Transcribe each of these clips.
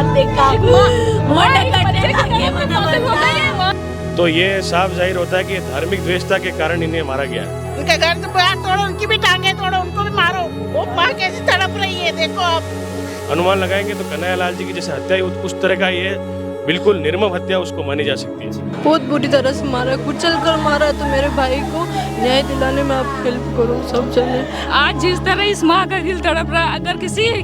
मार देगा। तो ये साफ जाहिर होता है कि धार्मिक द्वेषता के कारण इन्हें मारा गया है। उनके घर से पैर तोड़ो, उनकी भी टांगे तोड़ो, उनको भी मारो। वो माँ कैसी तड़प रही है देखो आप। अनुमान लगाएंगे तो कन्हैया लाल जी की जैसे हत्या हुई उस तरह का ये बिल्कुल निर्मम हत्या उसको मानी जा सकती है। बहुत बुरी तरह से मारा, कुचल कर मारा। तो मेरे भाई को न्याय दिलाने में आप हेल्प करो, सब चले। आज जिस तरह इस माँ का दिल तड़प रहा है, अगर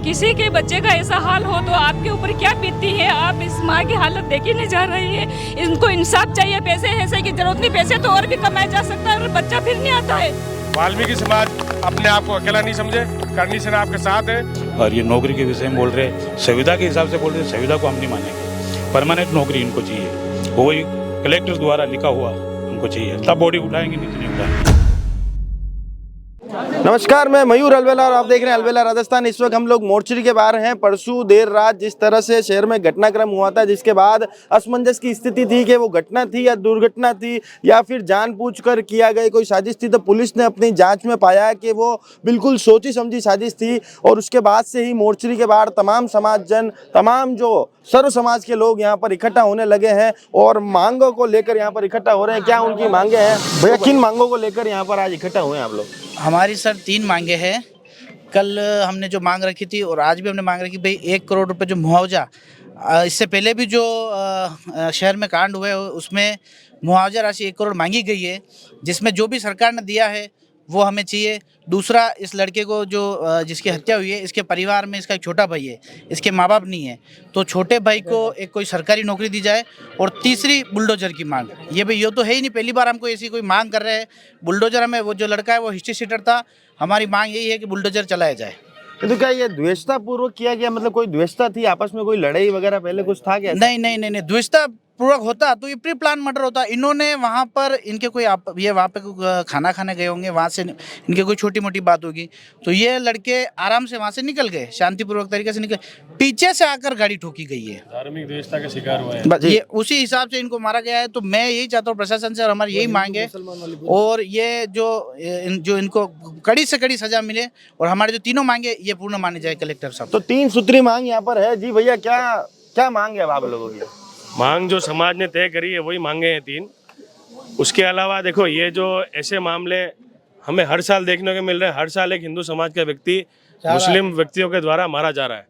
किसी के बच्चे का ऐसा हाल हो तो आपके ऊपर क्या बीतती है। आप इस माँ की हालत देखी नहीं जा रही है। इनको इंसाफ चाहिए, पैसे ऐसे की जरूरत नहीं, पैसे तो और भी कमाया जा सकता है और बच्चा फिर नहीं आता है। वाल्मीकि समाज अपने आप को अकेला नहीं समझे, करनी सेना आपके साथ है। और ये नौकरी के विषय में बोल रहे, संविदा के हिसाब से बोल रहे, संविदा को हम नहीं मानेंगे। परमानेंट नौकरी इनको चाहिए, वो वही कलेक्टर द्वारा लिखा हुआ उनको चाहिए, तब बॉडी उठाएंगे, नहीं तो नहीं उठाएंगे। नमस्कार, मैं मयूर अलवेला और आप देख रहे हैं अलवेला राजस्थान। इस वक्त हम लोग मोर्चरी के बाहर हैं। परसों देर रात जिस तरह से शहर में घटनाक्रम हुआ था, जिसके बाद असमंजस की स्थिति थी कि वो घटना थी या दुर्घटना थी या फिर जानबूझकर किया गया कोई साजिश थी, तो पुलिस ने अपनी जांच में पाया कि वो बिल्कुल सोची समझी साजिश थी। और उसके बाद से ही मोर्चरी के बाहर तमाम समाजजन, तमाम जो सर्व समाज के लोग यहाँ पर इकट्ठा होने लगे हैं और मांगों को लेकर यहाँ पर इकट्ठा हो रहे हैं। क्या उनकी मांगे हैं भैया, किन मांगों को लेकर यहाँ पर आज इकट्ठा हुए हैं आप लोग? हमारी सर 3 मांगे हैं। कल हमने जो मांग रखी थी और आज भी हमने मांग रखी, भाई 1 करोड़ रुपए जो मुआवजा, इससे पहले भी जो शहर में कांड हुए उसमें मुआवजा राशि 1 करोड़ मांगी गई है, जिसमें जो भी सरकार ने दिया है वो हमें चाहिए। दूसरा, इस लड़के को जो जिसकी हत्या हुई है, इसके परिवार में इसका एक छोटा भाई है, इसके माँ बाप नहीं है, तो छोटे भाई को एक कोई सरकारी नौकरी दी जाए। और तीसरी, बुलडोजर की मांग। ये भाई ये तो है ही नहीं, पहली बार हमको ऐसी कोई मांग कर रहे हैं। बुलडोजर हमें, वो जो लड़का है वो हिस्ट्री शीटर था, हमारी मांग यही है कि बुलडोजर चलाया जाए। तो क्या ये द्वेषता पूर्वक किया गया, मतलब कोई द्वेषता थी आपस में, कोई लड़ाई वगैरह पहले कुछ था क्या? नहीं, द्वेषता पूर्वक होता तो ये प्री प्लान मर्डर होता। इन्होंने वहाँ पर इनके कोई ये वहाँ पे खाना खाने गए होंगे, वहाँ से इनके कोई छोटी मोटी बात होगी, तो ये लड़के आराम से वहाँ से निकल गए, शांतिपूर्वक तरीके से निकल। पीछे से आकर गाड़ी ठोकी गई है, धार्मिक द्वेषता का शिकार हुआ है। ये उसी हिसाब से इनको मारा गया है। तो मैं यही चाहता हूँ प्रशासन से, और हमारी यही मांग है, और ये जो इनको कड़ी से कड़ी सजा मिले और हमारे जो तीनों मांगे ये पूर्ण माने जाए कलेक्टर साहब। तो 3 सूत्री मांग यहाँ पर है जी भैया, क्या मांग है आप लोगों की? मांग जो समाज ने तय करी है वही मांगे हैं 3। उसके अलावा देखो, ये जो ऐसे मामले हमें हर साल देखने को मिल रहे हैं, हर साल एक हिंदू समाज का व्यक्ति मुस्लिम व्यक्तियों के द्वारा मारा जा रहा है,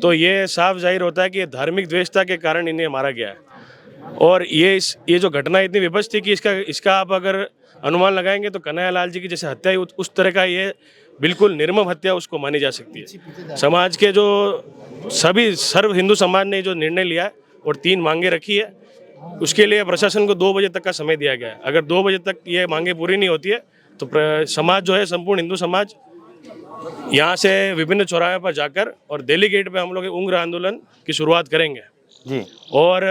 तो ये साफ जाहिर होता है कि धार्मिक द्वेषता के कारण इन्हें मारा गया है। और ये जो घटना इतनी विभत्स थी कि इसका आप अगर अनुमान लगाएंगे तो कन्हैया लाल जी की जैसे हत्या हुई उस तरह का ये बिल्कुल निर्मम हत्या उसको मानी जा सकती है। समाज के जो सर्व हिंदू समाज ने जो निर्णय लिया है और 3 मांगे रखी है, उसके लिए प्रशासन को 2 बजे तक का समय दिया गया है। अगर 2 बजे तक ये मांगे पूरी नहीं होती है तो समाज जो है, संपूर्ण हिंदू समाज यहाँ से विभिन्न चौराहे पर जाकर और दिल्ली गेट पे हम लोग उग्र आंदोलन की शुरुआत करेंगे जी। और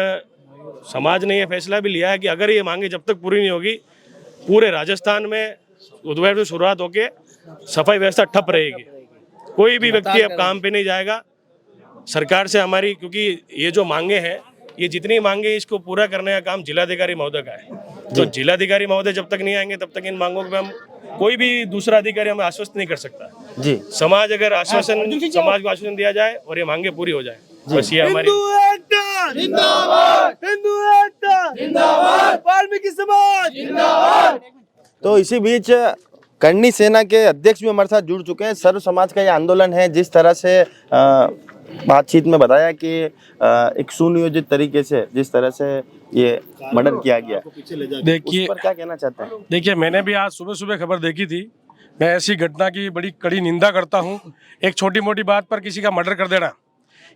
समाज ने ये फैसला भी लिया है कि अगर ये मांगे जब तक पूरी नहीं होगी, पूरे राजस्थान में दोपहर से शुरुआत होकर सफाई व्यवस्था ठप रहेगी। कोई भी व्यक्ति अब काम पे नहीं जाएगा। सरकार से हमारी, क्योंकि ये जो मांगे हैं, ये जितनी मांगे इसको पूरा करने का काम जिलाधिकारी महोदय का है। तो जिलाधिकारी महोदय जब तक नहीं आएंगे तब तक इन मांगों पे हम कोई भी दूसरा अधिकारी हमें आश्वस्त नहीं कर सकता जी। समाज अगर समाज को आश्वासन दिया जाए और ये मांगे पूरी हो जाए, बस ये हमारी। वाल्मीकि समाज। तो इसी बीच करनी सेना के अध्यक्ष भी हमारे साथ जुड़ चुके हैं। सर्व समाज का ये आंदोलन है, जिस तरह से बातचीत में बताया कि एक सुनियोजित तरीके से जिस तरह से ये मर्डर किया गया, देखिए उस पर क्या कहना चाहते हैं? देखिए, मैंने भी आज सुबह सुबह खबर देखी थी। मैं ऐसी घटना की बड़ी कड़ी निंदा करता हूँ। एक छोटी मोटी बात पर किसी का मर्डर कर देना,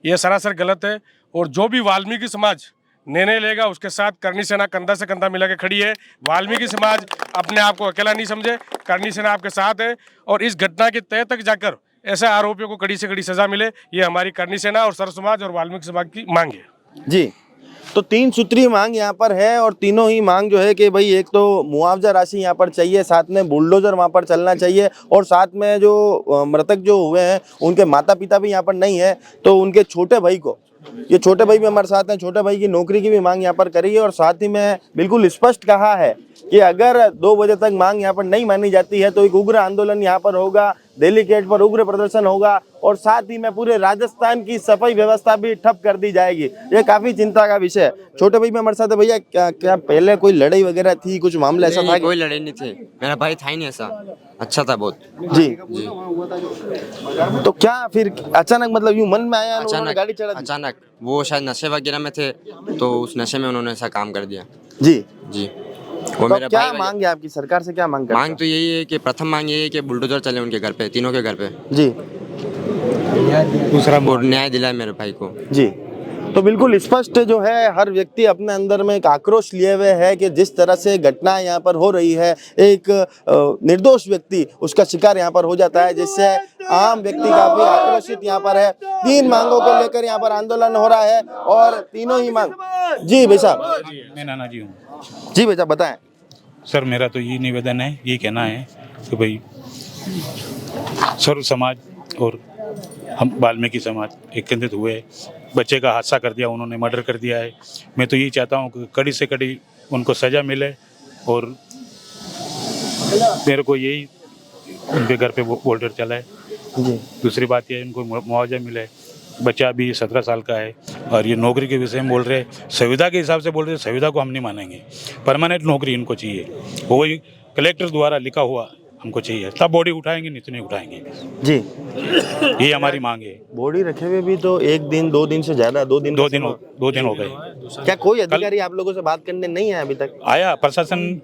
ये सरासर गलत है। और जो भी वाल्मीकि समाज निर्णय लेगा उसके साथ करनी सेना कंधा से कंधा मिला के खड़ी है। वाल्मीकि समाज अपने आप को अकेला नहीं समझे, करनी सेना आपके साथ है। और इस घटना के तह तक जाकर ऐसे आरोपियों को कड़ी से कड़ी सजा मिले, ये हमारी करनी सेना और सर्व समाज और वाल्मीकि समाज की मांग है जी। तो 3 सूत्री मांग यहाँ पर है और तीनों ही मांग जो है कि भाई एक तो मुआवजा राशि यहाँ पर चाहिए, साथ में बुलडोजर वहाँ पर चलना चाहिए, और साथ में जो मृतक जो हुए हैं उनके माता पिता भी यहाँ पर नहीं है, तो उनके छोटे भाई को, ये छोटे भाई भी हमारे साथ हैं, छोटे भाई की नौकरी की भी मांग यहाँ पर करी है। और साथ ही में बिल्कुल स्पष्ट कहा है कि अगर 2 बजे तक मांग यहाँ पर नहीं मानी जाती है तो एक उग्र आंदोलन यहाँ पर होगा। दिल्ली गेट पर उग्र प्रदर्शन होगा और साथ ही में पूरे राजस्थान की सफाई व्यवस्था भी ठप कर दी जाएगी। ये काफी चिंता का विषय है। छोटे भाई में हमारे साथ है। भैया क्या पहले कोई लड़ाई वगैरह थी, कुछ मामला ऐसा था? कोई लड़ाई नहीं थी, मेरा भाई था ही नहीं ऐसा, अच्छा था बहुत। जी जी। तो क्या फिर अचानक मतलब यूं मन में आया, उन्होंने गाड़ी चढ़ा दी? अचानक वो शायद नशे वगैरह में थे, तो उस नशे में उन्होंने ऐसा काम कर दिया। जी जी। वो तो मेरा क्या भाई मांग है आपकी, सरकार से क्या मांग करते मांग तो यही है कि प्रथम मांग यही है कि बुलडोजर चले उनके घर पे, तीनों के घर पे। जी। दूसरा और न्याय दिलाए मेरे भाई को। जी। तो बिल्कुल स्पष्ट जो है, हर व्यक्ति अपने अंदर में एक आक्रोश लिए हुए है कि जिस तरह से घटना यहाँ पर हो रही है, एक निर्दोष व्यक्ति उसका शिकार यहाँ पर हो जाता है, जिससे आम व्यक्ति काफी आक्रोशित यहाँ पर है। 3 मांगों को लेकर यहाँ पर आंदोलन हो रहा है और तीनों ही मांग। जी भाई साहब। मैं नाना जी हूँ। जी भाई साहब बताएं। सर मेरा तो ये निवेदन है, ये कहना है कि भाई सर्व समाज और हम वाल्मीकि समाज एकत्रित हुए, बच्चे का हादसा कर दिया, उन्होंने मर्डर कर दिया है। मैं तो यही चाहता हूँ कि कड़ी से कड़ी उनको सज़ा मिले और मेरे को यही उनके घर पे बोल्डर चला है। दूसरी बात ये इनको मुआवजा मिले। बच्चा अभी 17 साल का है और ये नौकरी के विषय में बोल रहे, संविदा के हिसाब से बोल रहे, संविदा को हम नहीं मानेंगे, परमानेंट नौकरी इनको चाहिए, वही कलेक्टर द्वारा लिखा हुआ हमको चाहिए, तब बॉडी उठाएंगे, नहीं तो नहीं उठाएंगे। जी ये हमारी मांग है। बॉडी रखे हुए भी तो 1 दिन 2 दिन से ज्यादा, 2 दिन हो गए। क्या कोई अधिकारी आप लोगों से बात करने नहीं आया अभी तक? आया प्रशासन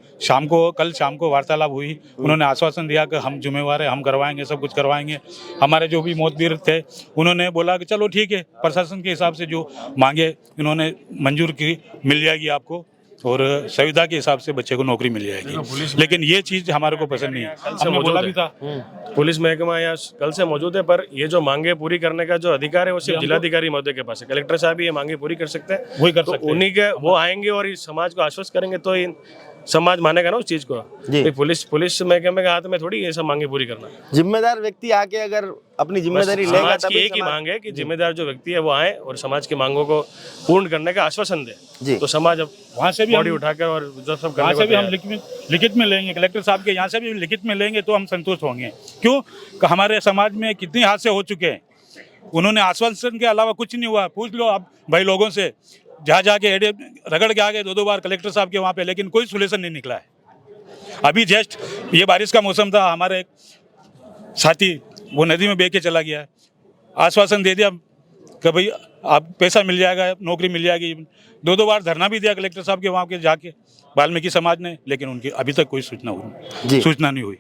कल शाम को वार्तालाप हुई, उन्होंने आश्वासन दिया कि हम जिम्मेवार है, हम करवाएंगे, सब कुछ करवाएंगे। हमारे जो भी मोतबीर थे उन्होंने बोला कि चलो ठीक है, प्रशासन के हिसाब से जो मांगे इन्होंने मंजूर की, मिल जाएगी आपको और संविदा के हिसाब से बच्चे को नौकरी मिल जाएगी। लेकिन ये चीज़ हमारे को पसंद नहीं है। हमने बोला भी था, पुलिस महकमा यहाँ कल से मौजूद है, पर ये जो मांगे पूरी करने का जो अधिकार है वो सिर्फ जिलाधिकारी महोदय के पास है। कलेक्टर साहब ये मांगे पूरी कर सकते हैं, वही कर तो सकते हैं। उन्हीं के वो आएंगे और इस समाज को आश्वस्त करेंगे, तो इन समाज मानेगा ना उस चीज को। तो पुलिस महकमे के हाथ में थोड़ी ये सब मांगे पूरी करना। जिम्मेदार व्यक्ति आके अगर अपनी जिम्मेदारी लेगा, समाज की एक ही मांग है कि जिम्मेदार जो व्यक्ति है वो आए और समाज की मांगों को पूर्ण करने का आश्वासन दे। तो समाज अब वहाँ से भी बॉडी उठाकर और जो सब वहाँ से भी हम करने लिखित में लेंगे, कलेक्टर साहब के यहाँ से भी लिखित में लेंगे तो हम संतुष्ट होंगे। क्यों? कि हमारे समाज में कितने हादसे हो चुके हैं, उन्होंने आश्वासन के अलावा कुछ नहीं हुआ। पूछ लो आप भाई लोगों से, जहाँ जाके रगड़ के आ गए 2 बार कलेक्टर साहब के वहाँ पे, लेकिन कोई सोल्यूशन नहीं निकला है। अभी जस्ट ये बारिश का मौसम था, हमारे एक साथी वो नदी में बह के चला गया, आश्वासन दे दिया कि भाई आप पैसा मिल जाएगा, नौकरी मिल जाएगी। 2 बार धरना भी दिया कलेक्टर साहब के वहाँ के जाके वाल्मीकि समाज ने, लेकिन उनकी अभी तक कोई सूचना नहीं हुई।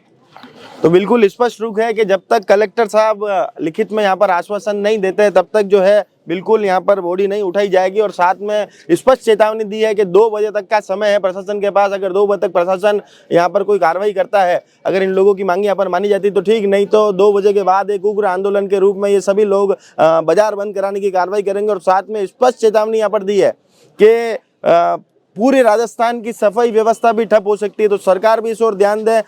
तो बिल्कुल स्पष्ट रूप है कि जब तक कलेक्टर साहब लिखित में यहाँ पर आश्वासन नहीं देते तब तक जो है बिल्कुल यहाँ पर बॉडी नहीं उठाई जाएगी। और साथ में स्पष्ट चेतावनी दी है कि 2 बजे तक का समय है प्रशासन के पास। अगर 2 बजे तक प्रशासन यहाँ पर कोई कार्रवाई करता है, अगर इन लोगों की मांग यहाँ पर मानी जाती तो ठीक, नहीं तो 2 बजे के बाद एक उग्र आंदोलन के रूप में ये सभी लोग बाजार बंद कराने की कार्रवाई करेंगे। और साथ में स्पष्ट चेतावनी यहाँ पर दी है कि पूरे राजस्थान की सफाई व्यवस्था भी ठप हो सकती है। तो सरकार भी इस ओर ध्यान दे।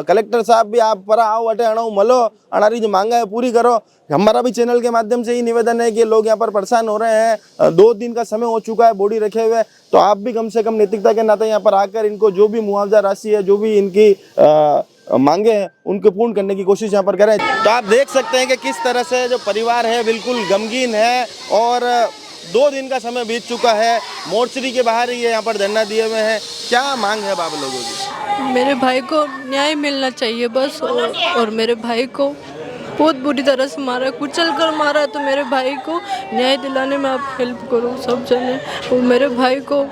कलेक्टर साहब भी आप पर आओ अटे अणो मलो, अनारी जो मांगा है पूरी करो। हमारा भी चैनल के माध्यम से ही निवेदन है कि लोग यहाँ पर परेशान हो रहे हैं, 2 दिन का समय हो चुका है बॉडी रखे हुए, तो आप भी कम से कम नैतिकता के नाते यहाँ पर आकर इनको जो भी मुआवजा राशि है, जो भी इनकी मांगे हैं, उनको पूर्ण करने की कोशिश यहाँ पर करें। तो आप देख सकते हैं कि किस तरह से जो परिवार है बिल्कुल गमगीन है और 2 दिन का समय बीत चुका है। मोर्चरी के बाहर ही यहाँ पर धरना दिए हुए हैं। क्या मांग है बाबा लोगों की? मेरे भाई को न्याय मिलना चाहिए बस। और मेरे भाई को बहुत बुरी तरह से मारा, कुचल कर मारा, तो मेरे भाई को न्याय दिलाने में आप हेल्प करो सब जने। और मेरे भाई को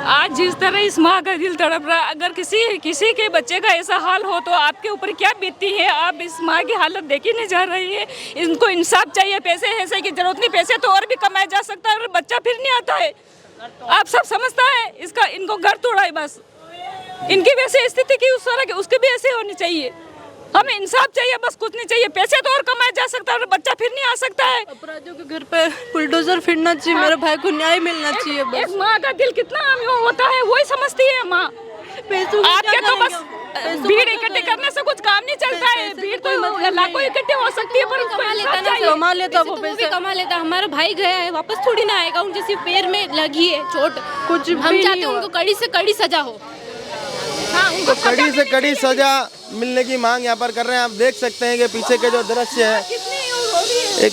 आज जिस तरह इस माँ का दिल तड़प रहा है, अगर किसी के बच्चे का ऐसा हाल हो तो आपके ऊपर क्या बीतती है। आप इस माँ की हालत देखी नहीं जा रही है। इनको इंसाफ चाहिए, पैसे की जरूरत नहीं, पैसे तो और भी कमाया जा सकता है और बच्चा फिर नहीं आता है। आप सब समझता है इसका, इनको घर तोड़ा है बस। इनकी वैसे स्थिति की उस तरह की उसकी भी ऐसे होनी चाहिए। हमें इंसाफ चाहिए बस, कुछ नहीं चाहिए। पैसे तो और कमाया जा सकता है और बच्चा फिर नहीं आ सकता है। अपराधियों के घर पे बुलडोजर फिरना चाहिए। मेरे भाई को न्याय मिलना चाहिए बस। एक माँ का दिल कितना होता है वही समझती है माँ। आपके तो बस भीड़ इकट्ठे करने से कुछ काम नहीं चलता है। भीड़ तो लाखों इकट्ठे हो सकती है, पर कमा लेता। हमारा भाई गया है, वापस थोड़ी ना आएगा। उनके सिर्फ पैर में लगी है चोट। कुछ हम चाहते हैं उनको कड़ी से कड़ी सजा हो। तो कड़ी से कड़ी सजा मिलने की मांग यहाँ पर कर रहे हैं। आप देख सकते हैं कि पीछे के जो दृश्य है एक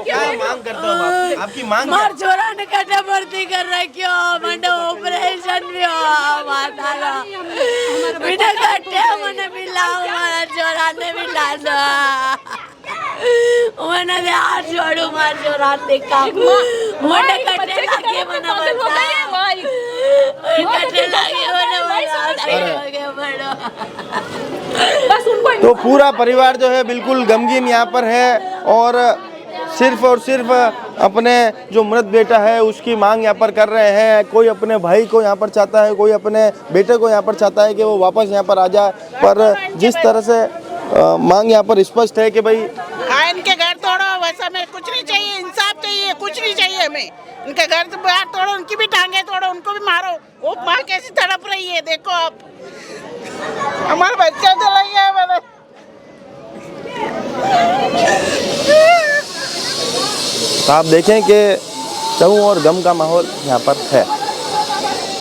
क्या मांग करते हो आप? आपकी मांग मार छोरा ने कटे भर्ती कर रखियो मंडे ऑपरेशन भी हो माताला बिना कटे मने मिलाओ मार छोरा ने मिला दो मने दे हाथ जोड़ू मार छोरा ने का मोटे कटे लगे मने कटे लगे मने तो पूरा परिवार जो है बिल्कुल गमगीन यहाँ पर है और सिर्फ अपने जो मृत बेटा है उसकी मांग यहाँ पर कर रहे हैं। कोई अपने भाई को यहाँ पर चाहता है, कोई अपने बेटे को यहाँ पर चाहता है कि वो वापस यहाँ पर आ जाए। पर जिस तरह से मांग यहाँ पर स्पष्ट है कि भाई इनके घर तोड़ो, वैसा हमें कुछ नहीं चाहिए, इंसाफ चाहिए, कुछ नहीं चाहिए हमें। इनके घर से बाहर तोड़ो, उनकी भी टांगे तोड़ो, उनको भी मारो। वो माँ कैसी तड़प रही है देखो आप। हमारा बच्चा चला गया मैंने। तो आप देखें कि चारों ओर गम का माहौल यहाँ पर है।